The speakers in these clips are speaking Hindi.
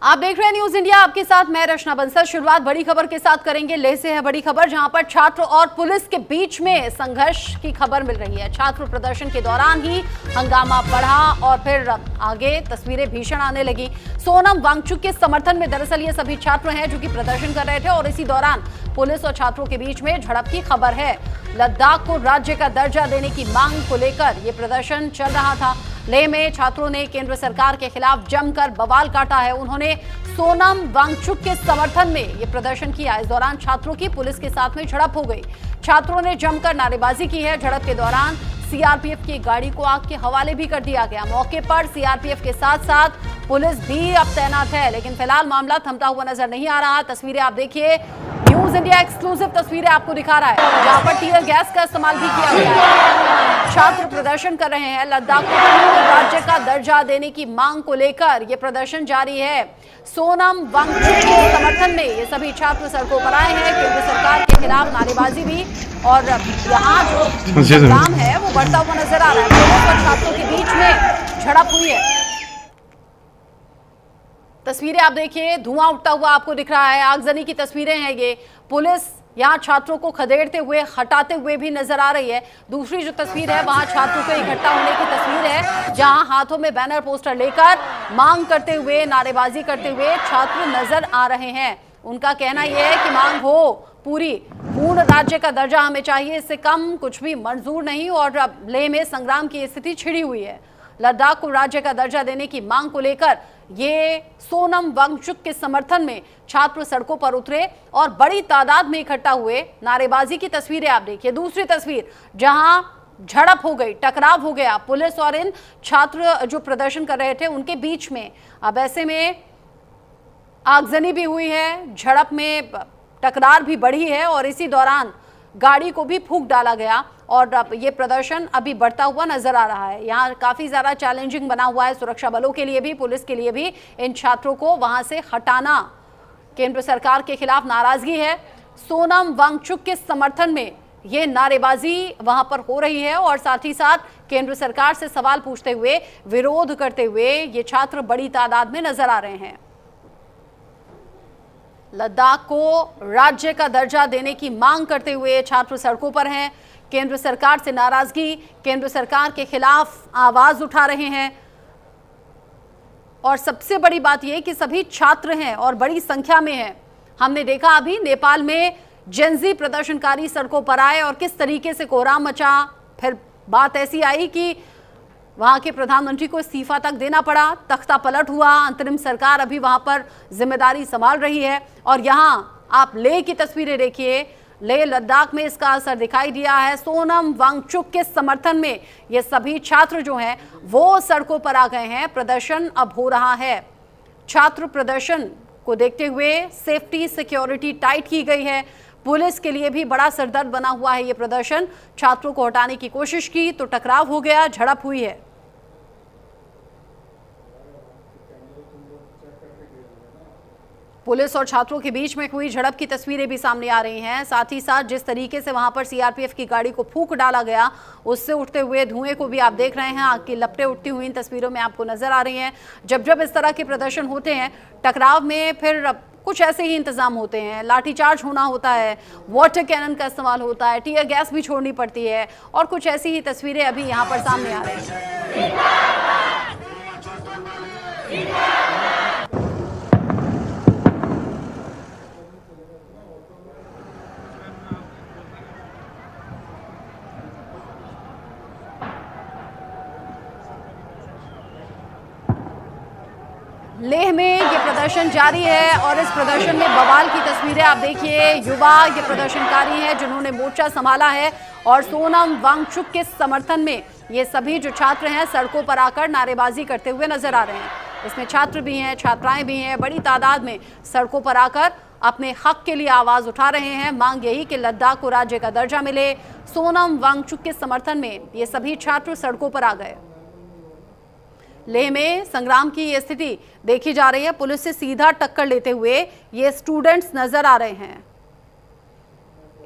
आप देख रहे हैं न्यूज इंडिया, आपके साथ मैं रचना बंसल। शुरुआत बड़ी खबर के साथ करेंगे। लेह से है बड़ी खबर, जहां पर छात्र और पुलिस के बीच में संघर्ष की खबर मिल रही है। छात्र प्रदर्शन के दौरान ही हंगामा बढ़ा और फिर आगे तस्वीरें भीषण आने लगी। सोनम वांगचुक के समर्थन में दरअसल ये सभी छात्र हैं जो कि प्रदर्शन कर रहे थे और इसी दौरान पुलिस और छात्रों के बीच में झड़प की खबर है। लद्दाख को राज्य का दर्जा देने की मांग को लेकर ये प्रदर्शन चल रहा था। लेह में छात्रों ने केंद्र सरकार के खिलाफ जमकर बवाल काटा है। उन्होंने सोनम वांगचुक के समर्थन में ये प्रदर्शन किया। इस दौरान छात्रों की पुलिस के साथ में झड़प हो गई। छात्रों ने जमकर नारेबाजी की है। झड़प के दौरान सीआरपीएफ की गाड़ी को आग के हवाले भी कर दिया गया। मौके पर सीआरपीएफ के साथ साथ पुलिस भी अब तैनात है, लेकिन फिलहाल मामला थमता हुआ नजर नहीं आ रहा। तस्वीरें आप देखिए, न्यूज इंडिया एक्सक्लूसिव तस्वीरें आपको दिखा रहा है, जहां पर टीयर गैस का इस्तेमाल भी किया गया है। छात्र प्रदर्शन कर रहे हैं। लद्दाख को राज्य का दर्जा देने की मांग को लेकर यह प्रदर्शन जारी है। सोनम वांगचुक के समर्थन में ये सभी छात्र सड़कों पर आए हैं। केंद्र सरकार के खिलाफ नारेबाजी भी और यहाँ जो संग्राम है वो बढ़ता हुआ नजर आ रहा है। पुलिस और छात्रों के बीच में झड़प हुई है। तस्वीरें आप देखिए, धुआं उठता हुआ आपको दिख रहा है। आगजनी की तस्वीरें हैं ये। पुलिस यहाँ छात्रों को खदेड़ते हुए, हटाते हुए भी नजर आ रही है। दूसरी जो तस्वीर है वहां छात्रों के इकट्ठा होने की तस्वीर है, जहां हाथों में बैनर पोस्टर लेकर मांग करते हुए, नारेबाजी करते हुए छात्र नजर आ रहे हैं। उनका कहना यह है कि मांग हो पूरी, पूर्ण राज्य का दर्जा हमें चाहिए, इससे कम कुछ भी मंजूर नहीं। और अब लेह में संग्राम की स्थिति छिड़ी हुई है। लद्दाख को राज्य का दर्जा देने की मांग को लेकर ये सोनम वांगचुक के समर्थन में छात्र सड़कों पर उतरे और बड़ी तादाद में इकट्ठा हुए। नारेबाजी की तस्वीरें आप देखिए। दूसरी तस्वीर जहां झड़प हो गई, टकराव हो गया पुलिस और इन छात्र जो प्रदर्शन कर रहे थे उनके बीच में। अब ऐसे में आगजनी भी हुई है, झड़प में टकरार भी बढ़ी है और इसी दौरान गाड़ी को भी फूंक डाला गया और अब ये प्रदर्शन अभी बढ़ता हुआ नजर आ रहा है। यहाँ काफी ज्यादा चैलेंजिंग बना हुआ है सुरक्षा बलों के लिए भी, पुलिस के लिए भी। इन छात्रों को वहां से हटाना, केंद्र सरकार के खिलाफ नाराजगी है। सोनम वांगचुक के समर्थन में ये नारेबाजी वहां पर हो रही है और साथ ही साथ केंद्र सरकार से सवाल पूछते हुए, विरोध करते हुए ये छात्र बड़ी तादाद में नजर आ रहे हैं। लद्दाख को राज्य का दर्जा देने की मांग करते हुए छात्र सड़कों पर हैं। केंद्र सरकार से नाराजगी, केंद्र सरकार के खिलाफ आवाज उठा रहे हैं। और सबसे बड़ी बात यह कि सभी छात्र हैं और बड़ी संख्या में हैं। हमने देखा अभी नेपाल में जेनजी प्रदर्शनकारी सड़कों पर आए और किस तरीके से कोहराम मचा। फिर बात ऐसी आई कि वहां के प्रधानमंत्री को इस्तीफा तक देना पड़ा, तख्ता पलट हुआ। अंतरिम सरकार अभी वहां पर जिम्मेदारी संभाल रही है। और यहां आप लेह की तस्वीरें देखिए। लेह लद्दाख में इसका असर दिखाई दिया है। सोनम वांगचुक के समर्थन में ये सभी छात्र जो हैं वो सड़कों पर आ गए हैं। प्रदर्शन अब हो रहा है। छात्र प्रदर्शन को देखते हुए सेफ्टी, सिक्योरिटी टाइट की गई है। पुलिस के लिए भी बड़ा सरदर्द बना हुआ है ये प्रदर्शन। छात्रों को हटाने की कोशिश की तो टकराव हो गया, झड़प हुई है। पुलिस और छात्रों के बीच में हुई झड़प की तस्वीरें भी सामने आ रही हैं। साथ ही साथ जिस तरीके से वहां पर सीआरपीएफ की गाड़ी को फूंक डाला गया, उससे उठते हुए धुएं को भी आप देख रहे हैं। आग की लपटें उठती हुई इन तस्वीरों में आपको नजर आ रही हैं। जब जब इस तरह के प्रदर्शन होते हैं, टकराव में फिर कुछ ऐसे ही इंतजाम होते हैं। लाठीचार्ज होना होता है, वाटर कैनन का इस्तेमाल होता है, टीयर गैस भी छोड़नी पड़ती है और कुछ ऐसी ही तस्वीरें अभी यहाँ पर सामने आ रही हैं। लेह में ये प्रदर्शन जारी है और इस प्रदर्शन में बवाल की तस्वीरें आप देखिए। युवा ये प्रदर्शनकारी हैं जिन्होंने मोर्चा संभाला है और सोनम वांगचुक के समर्थन में ये सभी जो छात्र हैं सड़कों पर आकर नारेबाजी करते हुए नजर आ रहे हैं। इसमें छात्र भी हैं, छात्राएं भी हैं, बड़ी तादाद में सड़कों पर आकर अपने हक के लिए आवाज उठा रहे हैं। मांग यही कि लद्दाख को राज्य का दर्जा मिले। सोनम वांगचुक के समर्थन में ये सभी छात्र सड़कों पर आ गए। लेह में संग्राम की ये स्थिति देखी जा रही है। पुलिस से सीधा टक्कर लेते हुए ये स्टूडेंट्स नजर आ रहे हैं।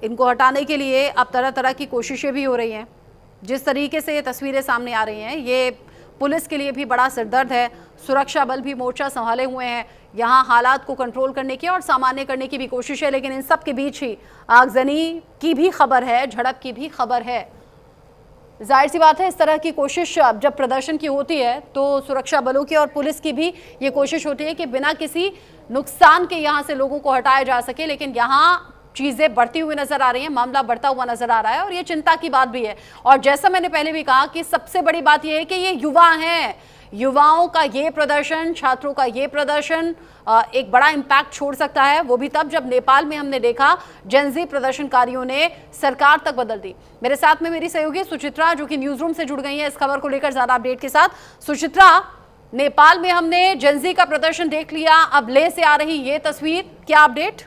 इनको हटाने के लिए अब तरह तरह की कोशिशें भी हो रही हैं। जिस तरीके से ये तस्वीरें सामने आ रही हैं, ये पुलिस के लिए भी बड़ा सिरदर्द है। सुरक्षा बल भी मोर्चा संभाले हुए हैं, यहाँ हालात को कंट्रोल करने की और सामान्य करने की भी कोशिश है, लेकिन इन सब के बीच ही आगजनी की भी खबर है, झड़प की भी खबर है। जाहिर सी बात है, इस तरह की कोशिश जब प्रदर्शन की होती है तो सुरक्षा बलों की और पुलिस की भी ये कोशिश होती है कि बिना किसी नुकसान के यहाँ से लोगों को हटाया जा सके, लेकिन यहाँ चीजें बढ़ती हुई नजर आ रही हैं, मामला बढ़ता हुआ नजर आ रहा है और ये चिंता की बात भी है। और जैसा मैंने पहले भी कहा कि सबसे बड़ी बात यह है कि ये युवा हैं, युवाओं का ये प्रदर्शन, छात्रों का ये प्रदर्शन एक बड़ा इम्पैक्ट छोड़ सकता है, वो भी तब जब नेपाल में हमने देखा जेनजी प्रदर्शनकारियों ने सरकार तक बदल दी। मेरे साथ में मेरी सहयोगी सुचित्रा जो कि न्यूज रूम से जुड़ गई है इस खबर को लेकर ज्यादा अपडेट के साथ। सुचित्रा, नेपाल में हमने जेनजी का प्रदर्शन देख लिया, अब ले से आ रही ये तस्वीर, क्या अपडेट?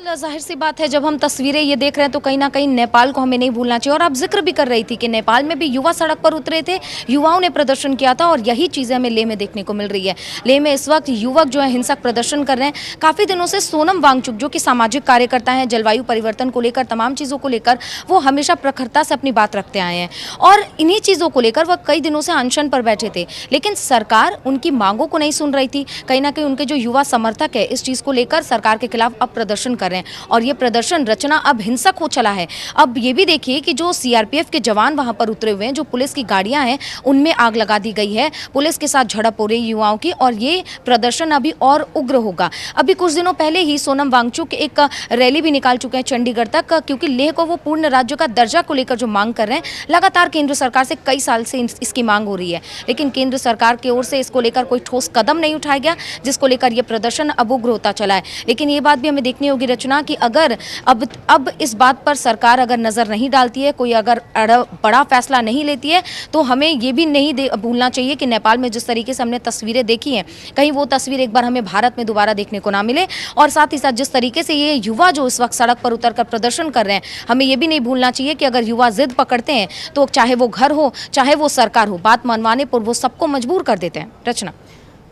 जाहिर सी बात है, जब हम तस्वीरें ये देख रहे हैं तो कहीं ना कहीं नेपाल को हमें नहीं भूलना चाहिए। और आप जिक्र भी कर रही थी कि नेपाल में भी युवा सड़क पर उतरे थे, युवाओं ने प्रदर्शन किया था और यही चीज़ें हमें लेह में देखने को मिल रही है। लेह में इस वक्त युवक जो है हिंसक प्रदर्शन कर रहे हैं। काफ़ी दिनों से सोनम वांगचुक जो कि सामाजिक कार्यकर्ता हैं, जलवायु परिवर्तन को लेकर तमाम चीज़ों को लेकर वो हमेशा प्रखरता से अपनी बात रखते आए हैं और इन्हीं चीज़ों को लेकर वह कई दिनों से अनशन पर बैठे थे, लेकिन सरकार उनकी मांगों को नहीं सुन रही थी। कहीं ना कहीं उनके जो युवा समर्थक है इस चीज़ को लेकर सरकार के खिलाफ अब प्रदर्शन कर रहे हैं और ये प्रदर्शन रचना अब हिंसक हो चला है। अब ये भी देखिए कि जो सीआरपीएफ के जवान वहां पर उतरे हुए हैं, जो पुलिस की गाड़ियां हैं उनमें आग लगा दी गई है, पुलिस के साथ झड़प हो रही युवाओं की और ये प्रदर्शन अभी और उग्र होगा। अभी कुछ दिनों पहले ही सोनम वांगचुक एक रैली भी निकाल चुके हैं चंडीगढ़ तक, क्योंकि लेह को वो पूर्ण राज्य का दर्जा को लेकर जो मांग कर रहे हैं, लगातार केंद्र सरकार से कई साल से इसकी मांग हो रही है, लेकिन केंद्र सरकार की ओर से इसको लेकर कोई ठोस कदम नहीं उठाया गया, जिसको लेकर यह प्रदर्शन अब उग्र होता चला है। लेकिन ये बात भी हमें देखनी होगी रचना कि अगर अब इस बात पर सरकार अगर नज़र नहीं डालती है, कोई अगर बड़ा फैसला नहीं लेती है, तो हमें ये भी नहीं भूलना चाहिए कि नेपाल में जिस तरीके से हमने तस्वीरें देखी हैं, कहीं वो तस्वीर एक बार हमें भारत में दोबारा देखने को ना मिले। और साथ ही साथ जिस तरीके से ये युवा जो इस वक्त सड़क पर उतरकर प्रदर्शन कर रहे हैं, हमें ये भी नहीं भूलना चाहिए कि अगर युवा जिद पकड़ते हैं तो चाहे वो घर हो चाहे वो सरकार हो, बात मनवाने पर वो सबको मजबूर कर देते हैं। रचना,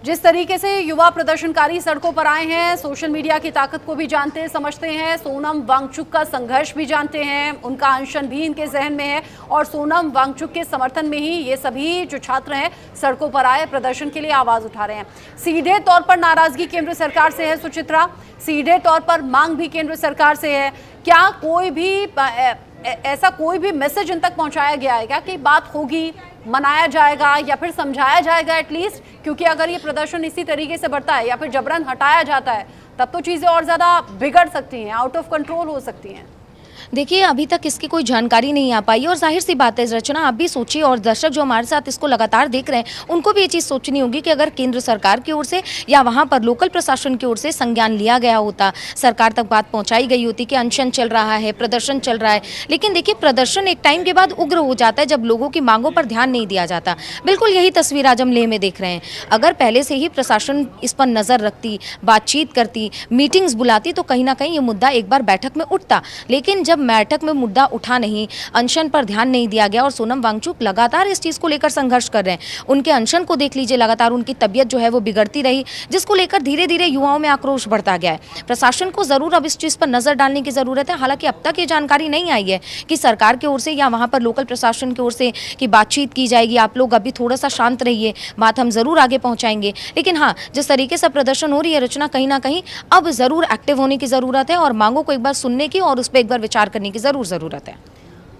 जिस तरीके से युवा प्रदर्शनकारी सड़कों पर आए हैं, सोशल मीडिया की ताकत को भी जानते समझते हैं, सोनम वांगचुक का संघर्ष भी जानते हैं, उनका अनशन भी इनके जहन में है और सोनम वांगचुक के समर्थन में ही ये सभी जो छात्र हैं सड़कों पर आए प्रदर्शन के लिए आवाज उठा रहे हैं। सीधे तौर पर नाराजगी केंद्र सरकार से है सुचित्रा, सीधे तौर पर मांग भी केंद्र सरकार से है। क्या कोई भी ऐसा कोई भी मैसेज इन तक पहुंचाया गया है क्या कि बात होगी, मनाया जाएगा या फिर समझाया जाएगा एटलीस्ट? क्योंकि अगर ये प्रदर्शन इसी तरीके से बढ़ता है या फिर जबरन हटाया जाता है तब तो चीज़ें और ज़्यादा बिगड़ सकती हैं, आउट ऑफ कंट्रोल हो सकती हैं। देखिए, अभी तक इसकी कोई जानकारी नहीं आ पाई और जाहिर सी बात है रचना, आप भी सोचिए और दर्शक जो हमारे साथ इसको लगातार देख रहे हैं उनको भी ये चीज़ सोचनी होगी कि अगर केंद्र सरकार की ओर से या वहाँ पर लोकल प्रशासन की ओर से संज्ञान लिया गया होता, सरकार तक बात पहुँचाई गई होती कि अनशन चल रहा है, प्रदर्शन चल रहा है, लेकिन देखिए प्रदर्शन एक टाइम के बाद उग्र हो जाता है जब लोगों की मांगों पर ध्यान नहीं दिया जाता। बिल्कुल यही तस्वीर आज हम लेह में देख रहे हैं। अगर पहले से ही प्रशासन इस पर नज़र रखती, बातचीत करती, मीटिंग्स बुलाती तो कहीं ना कहीं ये मुद्दा एक बार बैठक में उठता, लेकिन जब बैठक में मुद्दा उठा नहीं, अनशन पर ध्यान नहीं दिया गया और सोनम वांगचुक लगातार इस चीज़ को लेकर संघर्ष कर रहे हैं। उनके अनशन को देख लीजिए, लगातार उनकी तबीयत जो है वो बिगड़ती रही, जिसको लेकर धीरे धीरे युवाओं में आक्रोश बढ़ता गया है। प्रशासन को ज़रूर अब इस चीज़ पर नज़र डालने की ज़रूरत है। हालांकि अब तक ये जानकारी नहीं आई है कि सरकार की ओर से या वहाँ पर लोकल प्रशासन की ओर से कि बातचीत की जाएगी, आप लोग अभी थोड़ा सा शांत रहिए, बात हम ज़रूर आगे पहुँचाएंगे। लेकिन हाँ, जिस तरीके से प्रदर्शन हो रही है रचना, कहीं ना कहीं अब ज़रूर एक्टिव होने की ज़रूरत है और मांगों को एक बार सुनने की और उस पर एक बार विचार करने की ज़रूरत है।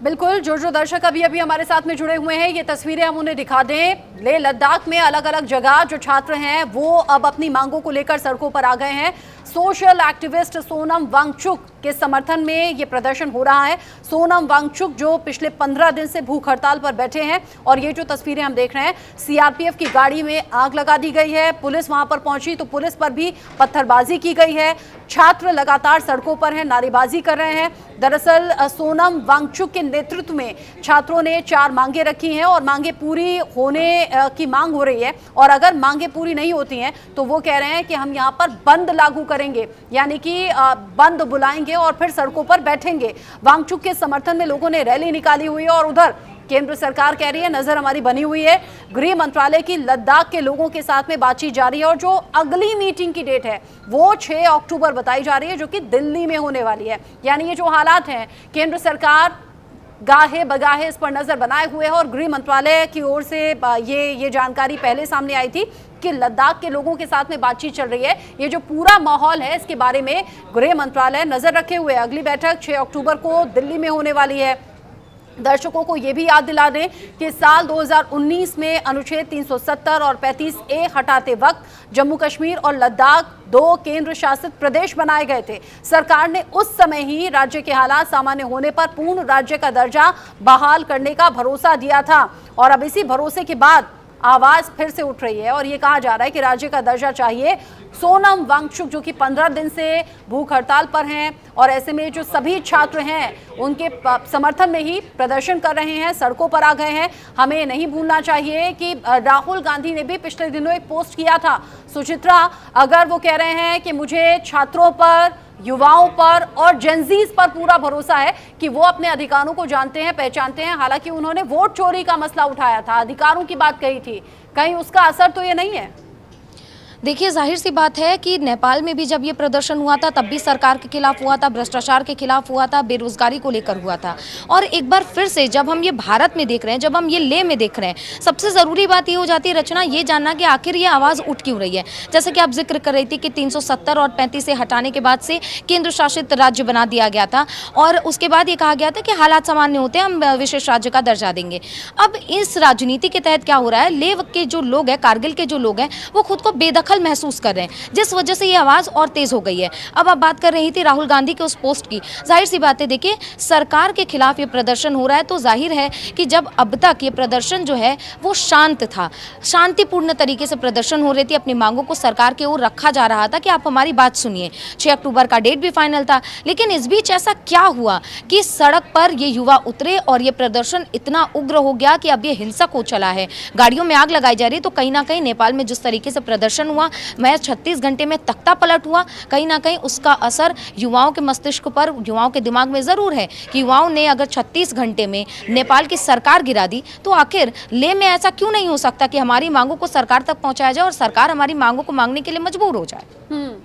बिल्कुल, जो दर्शक अभी हमारे साथ में जुड़े हुए हैं, ये तस्वीरें हम उन्हें दिखा दें। लेह लद्दाख में अलग अलग जगह जो छात्र हैं वो अब अपनी मांगों को लेकर सड़कों पर आ गए हैं। सोशल एक्टिविस्ट सोनम वांगचुक के समर्थन में ये प्रदर्शन हो रहा है। सोनम वांगचुक जो पिछले 15 दिन से भूख हड़ताल पर बैठे हैं और ये जो तस्वीरें हम देख रहे हैं, सीआरपीएफ की गाड़ी में आग लगा दी गई है, पुलिस वहां पर पहुंची तो पुलिस पर भी पत्थरबाजी की गई है। छात्र लगातार सड़कों पर हैं, नारेबाजी कर रहे हैं। दरअसल सोनम वांगचुक के नेतृत्व में छात्रों ने 4 मांगे रखी हैं और मांगे पूरी होने की मांग हो रही है और अगर मांगे पूरी नहीं होती हैं तो वो कह रहे हैं कि हम यहाँ पर बंद लागू करेंगे, यानी कि बंद बुलाएंगे और फिर सड़कों पर बैठेंगे। वांगचुक के समर्थन में लोगों ने रैली निकाली हुई है और उधर केंद्र सरकार कह रही है, नजर हमारी बनी हुई है, गृह मंत्रालय की लद्दाख के लोगों के साथ में बातचीत जारी है और जो अगली मीटिंग की डेट है वो 6 अक्टूबर बताई जा रही है, जो कि दिल्ली में होने वाली है। यानी ये जो हालात हैं, केंद्र सरकार गाहे बगाहे इस पर नजर बनाए हुए हैं और गृह मंत्रालय की ओर से ये जानकारी पहले सामने आई थी कि लद्दाख के लोगों के साथ में बातचीत चल रही है। ये जो पूरा माहौल है इसके बारे में गृह मंत्रालय नजर रखे हुए है। अगली बैठक 6 अक्टूबर को दिल्ली में होने वाली है। दर्शकों को यह भी याद दिला दें कि साल 2019 में अनुच्छेद 370 और 35A हटाते वक्त जम्मू कश्मीर और लद्दाख 2 केंद्र शासित प्रदेश बनाए गए थे। सरकार ने उस समय ही राज्य के हालात सामान्य होने पर पूर्ण राज्य का दर्जा बहाल करने का भरोसा दिया था और अब इसी भरोसे के बाद आवाज फिर से उठ रही है और ये कहा जा रहा है कि राज्य का दर्जा चाहिए। सोनम वांगचुक जो कि 15 दिन से भूख हड़ताल पर हैं और ऐसे में जो सभी छात्र हैं उनके समर्थन में ही प्रदर्शन कर रहे हैं, सड़कों पर आ गए हैं। हमें नहीं भूलना चाहिए कि राहुल गांधी ने भी पिछले दिनों एक पोस्ट किया था। सुचित्रा, अगर वो कह रहे हैं कि मुझे छात्रों पर, युवाओं पर और जेनजीज पर पूरा भरोसा है कि वो अपने अधिकारों को जानते हैं, पहचानते हैं। हालांकि उन्होंने वोट चोरी का मसला उठाया था, अधिकारों की बात कही थी, कहीं उसका असर तो ये नहीं है? देखिए, जाहिर सी बात है कि नेपाल में भी जब ये प्रदर्शन हुआ था तब भी सरकार के खिलाफ हुआ था, भ्रष्टाचार के खिलाफ हुआ था, बेरोजगारी को लेकर हुआ था। और एक बार फिर से जब हम ये भारत में देख रहे हैं, जब हम ये लेह में देख रहे हैं, सबसे ज़रूरी बात ये हो जाती है रचना, ये जानना कि आखिर ये आवाज़ उठ क्यों रही है। जैसे कि आप जिक्र कर रही थी कि 370 और 35 से हटाने के बाद से केंद्र शासित राज्य बना दिया गया था और उसके बाद ये कहा गया था कि हालात सामान्य होते हैं, हम विशेष राज्य का दर्जा देंगे। अब इस राजनीति के तहत क्या हो रहा है, लेह के जो लोग हैं, कारगिल के जो लोग हैं, वो खुद को बेदखल महसूस कर रहे हैं, जिस वजह से ये आवाज और तेज हो गई है। अब आप बात कर रही थी राहुल गांधी के उस पोस्ट की, जाहिर सी बात है, देखिए सरकार के खिलाफ ये प्रदर्शन हो रहा है तो जाहिर है कि जब अब तक ये प्रदर्शन जो है वो शांत था, शांतिपूर्ण तरीके से प्रदर्शन हो रही थी, अपनी मांगों को सरकार के ओर रखा जा रहा था कि आप हमारी बात सुनिए। 6 अक्टूबर का डेट भी फाइनल था, लेकिन इस बीच ऐसा क्या हुआ कि सड़क पर ये युवा उतरे और ये प्रदर्शन इतना उग्र हो गया कि अब ये हिंसक हो चला है, गाड़ियों में आग लगाई जा रही है। तो कहीं ना कहीं नेपाल में जिस तरीके से प्रदर्शन हुआ, मैं 36 घंटे में तख्ता पलट हुआ, कहीं ना कहीं उसका असर युवाओं के मस्तिष्क पर, युवाओं के दिमाग में ज़रूर है कि युवाओं ने अगर 36 घंटे में नेपाल की सरकार गिरा दी तो आखिर लेह में ऐसा क्यों नहीं हो सकता कि हमारी मांगों को सरकार तक पहुंचाया जाए और सरकार हमारी मांगों को मांगने के लिए मजबूर हो जाए।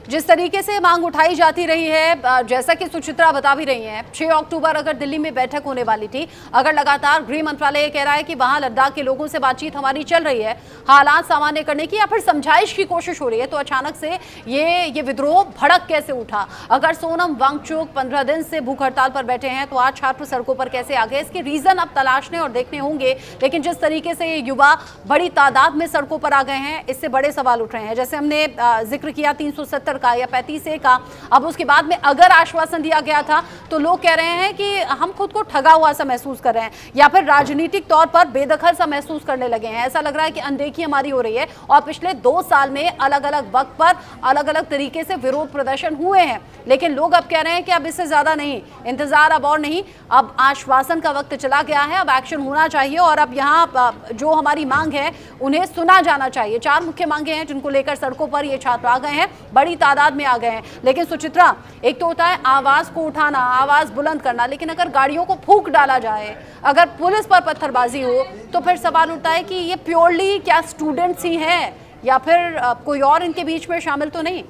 जिस तरीके से मांग उठाई जाती रही है, जैसा कि सुचित्रा बता भी रही हैं, 6 अक्टूबर अगर दिल्ली में बैठक होने वाली थी, अगर लगातार गृह मंत्रालय कह रहा है कि वहां लद्दाख के लोगों से बातचीत हमारी चल रही है, हालात सामान्य करने की या फिर समझाइश की कोशिश हो रही है, तो अचानक से ये विद्रोह भड़क कैसे उठा? अगर सोनम वांगचुक 15 दिन से भूख हड़ताल पर बैठे हैं तो आज छात्र सड़कों पर कैसे आ गए? इसके रीजन अब तलाशने और देखने होंगे। लेकिन जिस तरीके से ये युवा बड़ी तादाद में सड़कों पर आ गए हैं, इससे बड़े सवाल उठ रहे हैं। जैसे हमने जिक्र किया 370 का या 35A का, अब उसके बाद में अगर आश्वासन दिया गया था तो लोग कह रहे हैं कि हम खुद को ठगा हुआ सा महसूस कर रहे हैं या फिर राजनीतिक तौर पर बेदखल सा महसूस करने लगे हैं। ऐसा लग रहा है कि अनदेखी हमारी हो रही है और पिछले 2 साल में अलग अलग वक्त पर अलग अलग तरीके से विरोध प्रदर्शन हुए हैं, लेकिन लोग अब कह रहे हैं कि अब इससे ज्यादा नहीं, इंतजार अब और नहीं, अब आश्वासन का वक्त चला गया है, अब एक्शन होना चाहिए और अब यहाँ जो हमारी मांग है उन्हें सुना जाना चाहिए। 4 मुख्य मांगे हैं जिनको लेकर सड़कों पर ये छात्र आ गए हैं, बड़ी तादाद में आ गए हैं। लेकिन सुचित्रा, एक तो होता है आवाज को उठाना, आवाज बुलंद करना, लेकिन अगर गाड़ियों को फूंक डाला जाए, अगर पुलिस पर पत्थरबाजी हो, तो फिर सवाल उठता है कि ये प्योरली क्या स्टूडेंट्स ही हैं या फिर कोई और इनके बीच में शामिल तो नहीं?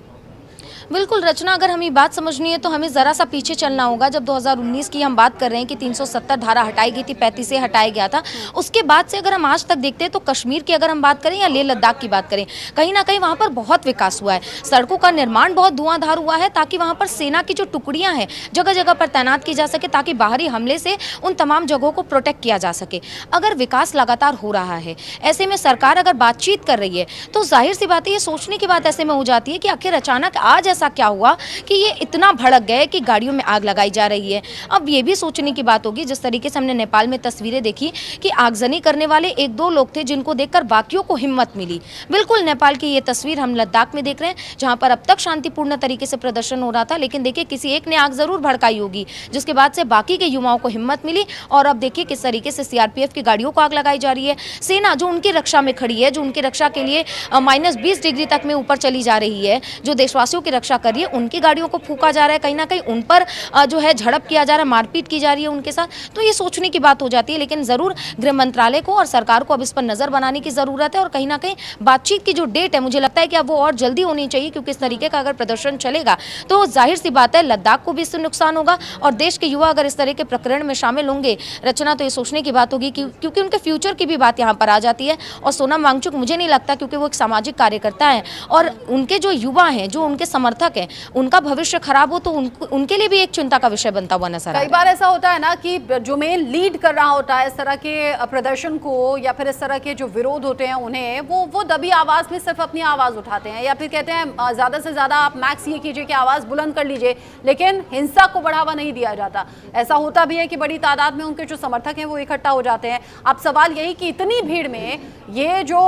बिल्कुल रचना, अगर हमें बात समझनी है तो हमें ज़रा सा पीछे चलना होगा। जब 2019 की हम बात कर रहे हैं कि 370 धारा हटाई गई थी, 35 से हटाया गया था, उसके बाद से अगर हम आज तक देखते हैं तो कश्मीर की अगर हम बात करें या लेह लद्दाख की बात करें, कहीं ना कहीं वहाँ पर बहुत विकास हुआ है, सड़कों का निर्माण बहुत धुआंधार हुआ है ताकि वहाँ पर सेना की जो टुकड़ियाँ हैं जगह जगह पर तैनात की जा सके ताकि बाहरी हमले से उन तमाम जगहों को प्रोटेक्ट किया जा सके। अगर विकास लगातार हो रहा है, ऐसे में सरकार अगर बातचीत कर रही है तो जाहिर सी बात है, ये सोचने की बात ऐसे में हो जाती है कि आखिर अचानक आज ऐसा क्या हुआ कि ये इतना भड़क गए कि गाड़ियों में आग लगाई जा रही है। अब ये भी सोचने की बात होगी, जिस तरीके से हमने नेपाल में तस्वीरें देखी कि आगजनी करने वाले 1-2 लोग थे जिनको देखकर बाकियों को हिम्मत मिली। बिल्कुल नेपाल की ये तस्वीर हम लद्दाख में देख रहे हैं जहां पर अब तक शांतिपूर्ण तरीके से प्रदर्शन हो रहा था, लेकिन देखिए किसी एक ने आग जरूर भड़काई होगी जिसके बाद से बाकी के युवाओं को हिम्मत मिली और अब देखिए किस तरीके से CRPF की गाड़ियों को आग लगाई जा रही है। सेना जो उनकी रक्षा में खड़ी है, जो उनकी रक्षा के लिए -20 डिग्री तक में ऊपर चली जा रही है, जो देशवासियों की सुरक्षा करिए, उनकी गाड़ियों को फूका जा रहा है, कहीं ना कहीं उन पर जो है झड़प किया जा रहा है, मारपीट की जा रही है उनके साथ, तो ये सोचने की बात हो जाती है। लेकिन ज़रूर गृह मंत्रालय को और सरकार को अब इस पर नज़र बनाने की ज़रूरत है और कहीं ना कहीं बातचीत की जो डेट है, मुझे लगता है कि अब वो और जल्दी होनी चाहिए, क्योंकि इस तरीके का अगर प्रदर्शन चलेगा तो जाहिर सी बात है लद्दाख को भी इससे नुकसान होगा और देश के युवा अगर इस तरह के प्रकरण में शामिल होंगे रचना, तो ये सोचने की बात होगी क्योंकि उनके फ्यूचर की भी बात यहाँ पर आ जाती है। और सोनम वांगचुक मुझे नहीं लगता, क्योंकि वो एक सामाजिक कार्यकर्ता है और उनके जो युवा हैं, जो उनके समर्थक हैं, उनका भविष्य खराब हो तो उनके लिए भी एक चिंता का विषय बनता हुआ नजर आता है। कई बार ऐसा होता है ना कि जो मेन लीड कर रहा होता है इस तरह के प्रदर्शन को या फिर इस तरह के जो विरोध होते हैं उन्हें, वो दबी आवाज में सिर्फ अपनी आवाज उठाते हैं या फिर कहते हैं ज्यादा से ज्यादा आप मैक्स ये कीजिए कि आवाज बुलंद कर लीजिए, लेकिन हिंसा को बढ़ावा नहीं दिया जाता। ऐसा होता भी है कि बड़ी तादाद में उनके जो समर्थक हैं वो इकट्ठा हो जाते हैं। अब सवाल यही कि इतनी भीड़ में ये जो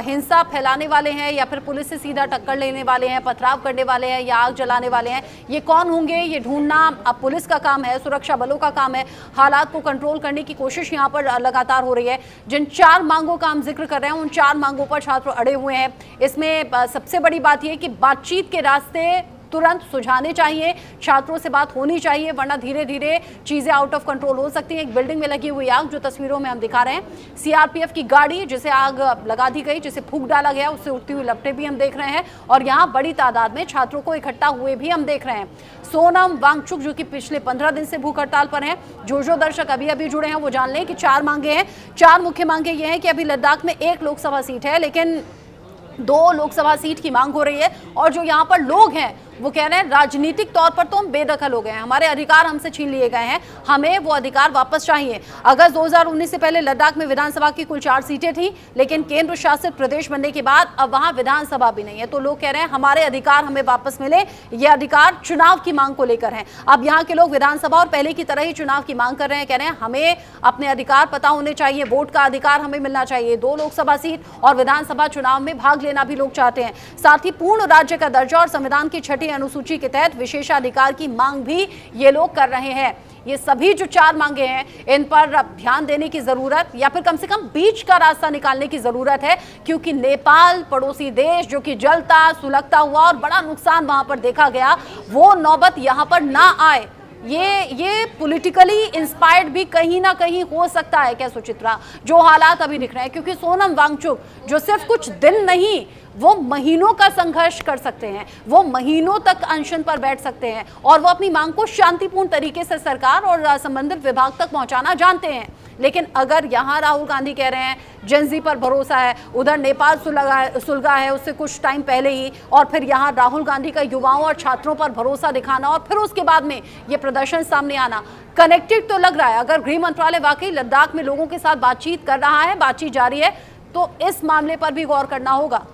हिंसा फैलाने वाले हैं या फिर पुलिस से सीधा टक्कर लेने वाले हैं, पथराव करने वाले हैं या आग जलाने वाले हैं, ये कौन होंगे, ये ढूंढना अब पुलिस का काम है, सुरक्षा बलों का काम है। हालात को कंट्रोल करने की कोशिश यहाँ पर लगातार हो रही है। जिन 4 मांगों का हम जिक्र कर रहे हैं उन 4 मांगों पर छात्र अड़े हुए हैं। इसमें सबसे बड़ी बात यह कि बातचीत के रास्ते तुरंत सुझाने चाहिए, छात्रों से बात होनी चाहिए, वरना धीरे धीरे चीजें आउट ऑफ कंट्रोल हो सकती हैं। एक बिल्डिंग में लगी हुई आग जो तस्वीरों में हम दिखा रहे हैं, सीआरपीएफ की गाड़ी जिसे आग लगा दी गई, जिसे फूंक डाला गया, उससे उठती हुई लपटें भी हम देख रहे हैं और यहाँ बड़ी तादाद में छात्रों को इकट्ठा हुए भी हम देख रहे हैं। सोनम वांगचुक जो कि पिछले 15 दिन से भूख हड़ताल पर हैं, जो दर्शक अभी अभी जुड़े हैं वो जान लें कि 4 मांगे हैं। 4 मुख्य मांगे ये हैं कि अभी लद्दाख में 1 लोकसभा सीट है, लेकिन 2 लोकसभा सीट की मांग हो रही है और जो यहाँ पर लोग हैं वो कह रहे हैं राजनीतिक तौर पर तो हम बेदखल हो गए हैं, हमारे अधिकार हमसे छीन लिए गए हैं, हमें वो अधिकार वापस चाहिए। अगस्त 2019 से पहले लद्दाख में विधानसभा की कुल 4 सीटें थी, लेकिन केंद्र शासित प्रदेश बनने के बाद अब वहां विधानसभा भी नहीं है। तो लोग कह रहे हैं हमारे अधिकार हमें वापस मिले। ये अधिकार चुनाव की मांग को लेकर है। अब यहाँ के लोग विधानसभा और पहले की तरह ही चुनाव की मांग कर रहे हैं, कह रहे हैं हमें अपने अधिकार पता होने चाहिए, वोट का अधिकार हमें मिलना चाहिए। 2 लोकसभा सीट और विधानसभा चुनाव में भाग लेना भी लोग चाहते हैं। साथ ही पूर्ण राज्य का दर्जा और संविधान की 6ठी अनुसूची के तहत विशेषाधिकार की मांग भी ये लोग कर रहे हैं। ये सभी जो 4 मांगे हैं इन पर ध्यान देने की जरूरत या फिर कम से कम बीच का रास्ता निकालने की जरूरत है, क्योंकि नेपाल पड़ोसी देश जो कि जलता सुलगता हुआ और बड़ा नुकसान वहां पर देखा गया, वो नौबत यहां पर ना आए। ये पॉलिटिकली इंस्पायर्ड भी कहीं ना कहीं हो सकता है क्या सुचित्रा, जो हालात अभी दिख रहे हैं? क्योंकि सोनम वांगचुक जो सिर्फ कुछ दिन नहीं, वो महीनों का संघर्ष कर सकते हैं, वो महीनों तक अनशन पर बैठ सकते हैं और वो अपनी मांग को शांतिपूर्ण तरीके से सरकार और संबंधित विभाग तक पहुंचाना जानते हैं। लेकिन अगर यहाँ राहुल गांधी कह रहे हैं जेनजी पर भरोसा है, उधर नेपाल सुलगा है उससे कुछ टाइम पहले ही, और फिर यहाँ राहुल गांधी का युवाओं और छात्रों पर भरोसा दिखाना और फिर उसके बाद में ये प्रदर्शन सामने आना, कनेक्टेड तो लग रहा है। अगर गृह मंत्रालय वाकई लद्दाख में लोगों के साथ बातचीत कर रहा है, बातचीत जारी है, तो इस मामले पर भी गौर करना होगा।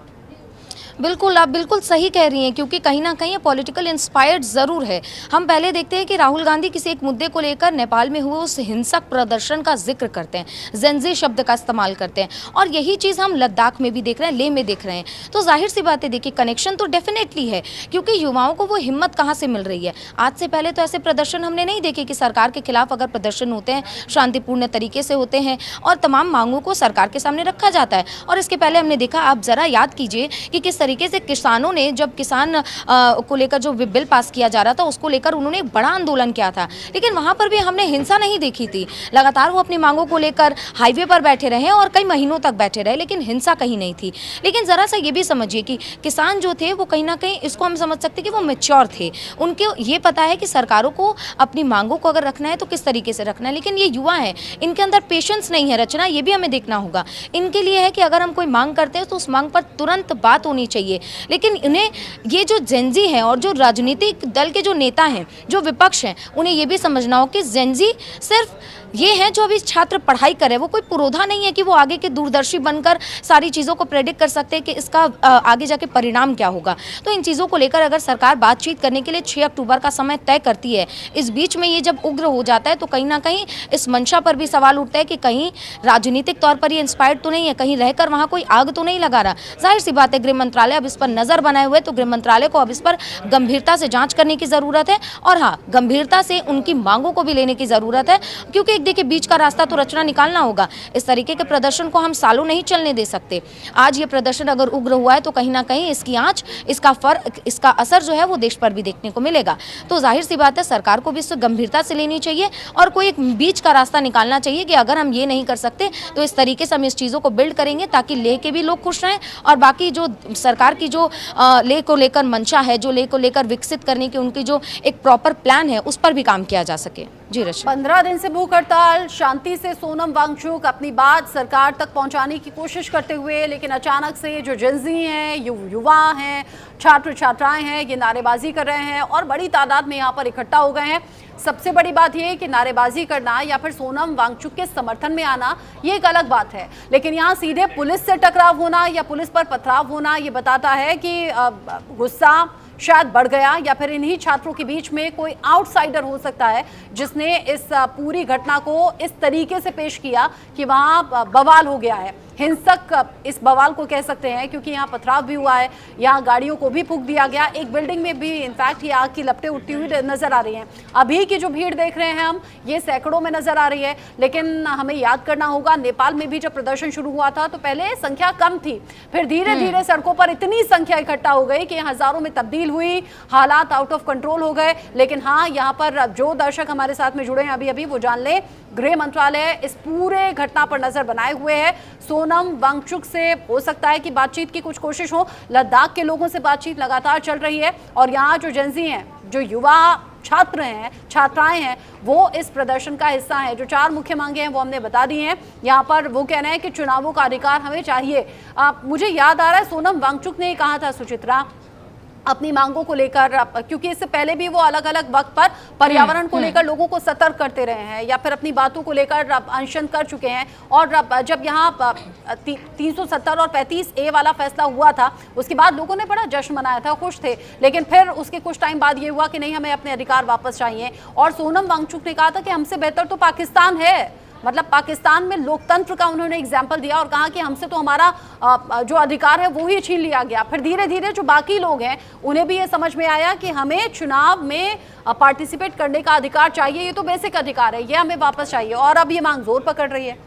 बिल्कुल, आप बिल्कुल सही कह रही हैं, क्योंकि कहीं ना कहीं पॉलिटिकल इंस्पायर्ड ज़रूर है। हम पहले देखते हैं कि राहुल गांधी किसी एक मुद्दे को लेकर नेपाल में हुए उस हिंसक प्रदर्शन का जिक्र करते हैं, जेनजी शब्द का इस्तेमाल करते हैं, और यही चीज़ हम लद्दाख में भी देख रहे हैं, लेह में देख रहे हैं। तो जाहिर सी बात है, देखिए कनेक्शन तो डेफिनेटली है, क्योंकि युवाओं को वो हिम्मत कहाँ से मिल रही है। आज से पहले तो ऐसे प्रदर्शन हमने नहीं देखे कि सरकार के खिलाफ अगर प्रदर्शन होते हैं शांतिपूर्ण तरीके से होते हैं और तमाम मांगों को सरकार के सामने रखा जाता है। और इसके पहले हमने देखा, आप ज़रा याद कीजिए कि किस तरीके से किसानों ने, जब किसान को लेकर जो बिल पास किया जा रहा था उसको लेकर उन्होंने एक बड़ा आंदोलन किया था, लेकिन वहां पर भी हमने हिंसा नहीं देखी थी। लगातार वो अपनी मांगों को लेकर हाईवे पर बैठे रहे और कई महीनों तक बैठे रहे, लेकिन हिंसा कहीं नहीं थी। लेकिन ज़रा सा ये भी समझिए कि किसान जो थे वो कहीं ना कहीं, इसको हम समझ सकते कि वो मैच्योर थे, उनको ये पता है कि सरकारों को अपनी मांगों को अगर रखना है तो किस तरीके से रखना है। लेकिन ये युवा हैं, इनके अंदर पेशेंस नहीं है रचना, ये भी हमें देखना होगा। इनके लिए है कि अगर हम कोई मांग करते हैं तो उस मांग पर तुरंत बात होनी चाहिए। लेकिन इन्हें, ये जो जेनजी हैं और जो राजनीतिक दल के जो नेता हैं, जो विपक्ष हैं, उन्हें ये भी समझना हो कि जेनजी सिर्फ ये हैं जो अभी छात्र पढ़ाई करे, वो कोई पुरोधा नहीं है कि वो आगे के दूरदर्शी बनकर सारी चीज़ों को प्रेडिक्ट कर सकते हैं कि इसका आगे जाके परिणाम क्या होगा। तो इन चीज़ों को लेकर अगर सरकार बातचीत करने के लिए 6 अक्टूबर का समय तय करती है, इस बीच में ये जब उग्र हो जाता है तो कहीं ना कहीं इस मंशा पर भी सवाल उठता है कि कहीं राजनीतिक तौर पर ये इंस्पायर्ड तो नहीं है, कहीं रहकर वहाँ कोई आग तो नहीं लगा रहा। जाहिर सी बात है, गृह मंत्रालय अब इस पर नज़र बनाए हुए, तो गृह मंत्रालय को अब इस पर गंभीरता से जाँच करने की ज़रूरत है और हाँ, गंभीरता से उनकी मांगों को भी लेने की ज़रूरत है, क्योंकि एक देखिए बीच का रास्ता तो रचना निकालना होगा। इस तरीके के प्रदर्शन को हम सालों नहीं चलने दे सकते। आज ये प्रदर्शन अगर उग्र हुआ है तो कहीं ना कहीं इसकी आंच, इसका असर जो है वो देश पर भी देखने को मिलेगा। तो जाहिर सी बात है सरकार को भी इससे गंभीरता से लेनी चाहिए और कोई एक बीच का रास्ता निकालना चाहिए कि अगर हम ये नहीं कर सकते तो इस तरीके से हम इस चीज़ों को बिल्ड करेंगे ताकि लेह के भी लोग खुश रहें और बाकी जो सरकार की जो लेह को लेकर मंशा है, जो लेह को लेकर विकसित करने की उनकी जो एक प्रॉपर प्लान है, उस पर भी काम किया जा सके। जी रश्मि। 15 दिन से भूख हड़ताल, शांति से सोनम वांगचुक अपनी बात सरकार तक पहुंचाने की कोशिश करते हुए, लेकिन अचानक से जो जेनजी हैं, युवा हैं, छात्र छात्राएं हैं, ये नारेबाजी कर रहे हैं और बड़ी तादाद में यहाँ पर इकट्ठा हो गए हैं। सबसे बड़ी बात यह है कि नारेबाजी करना या फिर सोनम वांगचुक के समर्थन में आना ये एक अलग बात है, लेकिन यहाँ सीधे पुलिस से टकराव होना या पुलिस पर पथराव होना ये बताता है कि गुस्सा शायद बढ़ गया या फिर इन्हीं छात्रों के बीच में कोई आउटसाइडर हो सकता है जिसने इस पूरी घटना को इस तरीके से पेश किया कि वहां बवाल हो गया है। हिंसक इस बवाल को कह सकते हैं क्योंकि यहाँ पथराव भी हुआ है, यहाँ गाड़ियों को भी फूंक दिया गया, एक बिल्डिंग में भी इनफैक्ट ये आग की लपटें उठती हुई नजर आ रही हैं। अभी की जो भीड़ देख रहे हैं हम, ये सैकड़ों में नजर आ रही है, लेकिन हमें याद करना होगा नेपाल में भी जब प्रदर्शन शुरू हुआ था तो पहले संख्या कम थी, फिर धीरे धीरे सड़कों पर इतनी संख्या इकट्ठा हो गई कि हजारों में तब्दील हुई, हालात आउट ऑफ कंट्रोल हो गए। लेकिन हाँ, यहाँ पर जो दर्शक हमारे साथ में जुड़े हैं अभी वो जान लें, गृह मंत्रालय इस पूरे घटना पर नजर बनाए हुए है। सोनम वांगचुक से हो सकता है कि बातचीत की कुछ कोशिश हो, लद्दाख के लोगों से बातचीत लगातार चल रही है और यहाँ जो जेनजी हैं, जो युवा छात्र हैं, छात्राएं हैं, वो इस प्रदर्शन का हिस्सा हैं। जो 4 मुख्य मांगे हैं वो हमने बता दी हैं। यहाँ पर वो कहना है कि चुनावों का अधिकार हमें चाहिए। मुझे याद आ रहा है सोनम वांगचुक ने कहा था सुचित्रा अपनी मांगों को लेकर, क्योंकि इससे पहले भी वो अलग अलग वक्त पर पर्यावरण को लेकर लोगों को सतर्क करते रहे हैं या फिर अपनी बातों को लेकर अनशन कर चुके हैं। और जब यहाँ 370 और 35A वाला फैसला हुआ था उसके बाद लोगों ने बड़ा जश्न मनाया था, खुश थे, लेकिन फिर उसके कुछ टाइम बाद ये हुआ कि नहीं, हमें अपने अधिकार वापस चाहिए। और सोनम वांगचुक ने कहा था कि हमसे बेहतर तो पाकिस्तान है, मतलब पाकिस्तान में लोकतंत्र का उन्होंने एग्जाम्पल दिया और कहा कि हमसे तो हमारा जो अधिकार है वो ही छीन लिया गया। फिर धीरे धीरे जो बाकी लोग हैं उन्हें भी ये समझ में आया कि हमें चुनाव में पार्टिसिपेट करने का अधिकार चाहिए, ये तो बेसिक अधिकार है, ये हमें वापस चाहिए। और अब ये मांग जोर पकड़ रही है।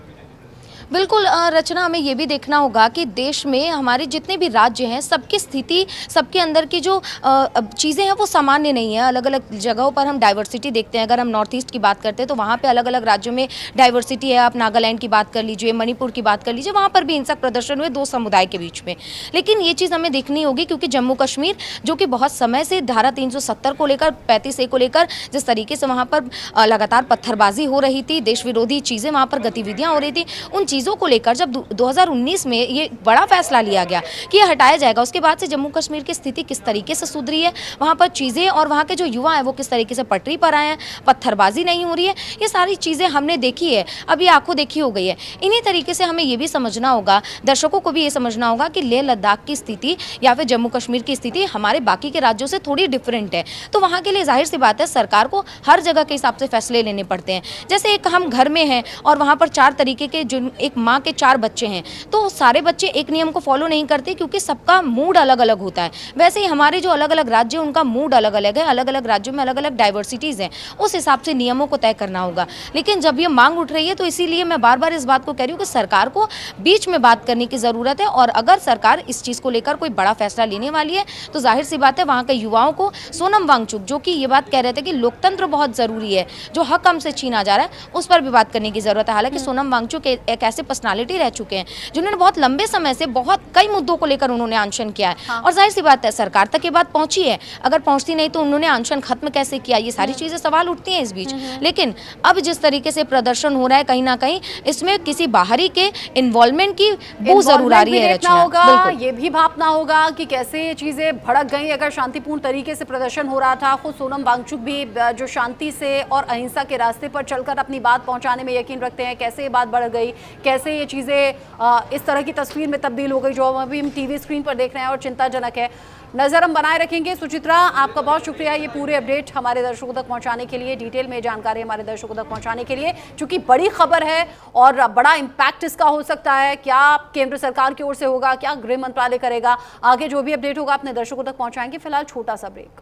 बिल्कुल रचना, हमें ये भी देखना होगा कि देश में हमारे जितने भी राज्य हैं सबकी स्थिति, सबके अंदर की जो चीज़ें हैं वो सामान्य नहीं है। अलग अलग जगहों पर हम डाइवर्सिटी देखते हैं। अगर हम नॉर्थ ईस्ट की बात करते हैं तो वहाँ पे अलग अलग राज्यों में डाइवर्सिटी है। आप नागालैंड की बात कर लीजिए, मणिपुर की बात कर लीजिए, वहाँ पर भी हिंसक प्रदर्शन हुए 2 समुदाय के बीच में। लेकिन ये चीज़ हमें देखनी होगी क्योंकि जम्मू कश्मीर जो कि बहुत समय से धारा 370 को लेकर, 35A को लेकर जिस तरीके से वहाँ पर लगातार पत्थरबाजी हो रही थी, देश विरोधी चीज़ें वहाँ पर गतिविधियाँ हो रही थी, उन चीज़ों को लेकर जब 2019 में ये बड़ा फैसला लिया गया कि ये हटाया जाएगा, उसके बाद से जम्मू कश्मीर की स्थिति किस तरीके से सुधरी है, वहाँ पर चीज़ें और वहाँ के जो युवा हैं वो किस तरीके से पटरी पर आए हैं, पत्थरबाजी नहीं हो रही है, ये सारी चीज़ें हमने देखी है, अब ये आंखों देखी हो गई है। इन्हीं तरीके से हमें ये भी समझना होगा, दर्शकों को भी ये समझना होगा कि लेह लद्दाख की स्थिति या फिर जम्मू कश्मीर की स्थिति हमारे बाकी के राज्यों से थोड़ी डिफरेंट है। तो वहाँ के लिए जाहिर सी बात है सरकार को हर जगह के हिसाब से फैसले लेने पड़ते हैं। जैसे एक हम घर में हैं और वहाँ पर 4 तरीके के, जो एक माँ के 4 बच्चे हैं तो सारे बच्चे एक नियम को फॉलो नहीं करते क्योंकि सबका मूड अलग अलग होता है। वैसे ही हमारे जो अलग अलग राज्य हैं उनका मूड अलग अलग है, अलग अलग राज्यों में अलग अलग डाइवर्सिटीज़ हैं, उस हिसाब से नियमों को तय करना होगा। लेकिन जब ये मांग उठ रही है तो इसीलिए मैं बार बार इस बात को कह रही हूँ कि सरकार को बीच में बात करने की ज़रूरत है। और अगर सरकार इस चीज़ को लेकर कोई बड़ा फैसला लेने वाली है तो जाहिर सी बात है वहाँ के युवाओं को, सोनम वांगचुक जो कि ये बात कह रहे थे कि लोकतंत्र बहुत ज़रूरी है, जो हक हमसे छीना जा रहा है, उस पर भी बात करने की ज़रूरत है। हालांकि सोनम वांगचुक एक ऐसे पर्सनालिटी रह चुके हैं जिन्होंने बहुत लंबे समय से बहुत कई मुद्दों को लेकर उन्होंने अनशन किया है। और जाहिर सी बात है सरकार तक ये बात पहुंची है, अगर पहुंचती नहीं तो उन्होंने अनशन खत्म कैसे किया, ये सारी चीजें सवाल उठती हैं इस बीच। लेकिन अब जिस तरीके से प्रदर्शन हो रहा है कहीं ना कहीं इसमें किसी बाहरी के इन्वॉल्वमेंट की बू जरूर आ रही है। होगा ये भी भापना होगा कि कैसे ये चीजें भड़क गई। अगर शांतिपूर्ण तरीके से प्रदर्शन हो रहा था, खुद सोनम वांगचुक भी जो शांति से और अहिंसा के रास्ते पर चलकर अपनी बात पहुंचाने में यकीन रखते हैं, कैसे ये बात बढ़ गई, कैसे ये चीजें इस तरह की तस्वीर में तब्दील हो गई जो अभी हम टीवी स्क्रीन पर देख रहे हैं और चिंताजनक है। नजर हम बनाए रखेंगे। सुचित्रा, आपका बहुत शुक्रिया ये पूरे अपडेट हमारे दर्शकों तक पहुंचाने के लिए, डिटेल में जानकारी हमारे दर्शकों तक पहुंचाने के लिए, क्योंकि बड़ी खबर है और बड़ा इम्पैक्ट इसका हो सकता है। क्या केंद्र सरकार की ओर से होगा, क्या गृह मंत्रालय करेगा, आगे जो भी अपडेट होगा अपने दर्शकों तक पहुंचाएंगे। फिलहाल छोटा सा ब्रेक।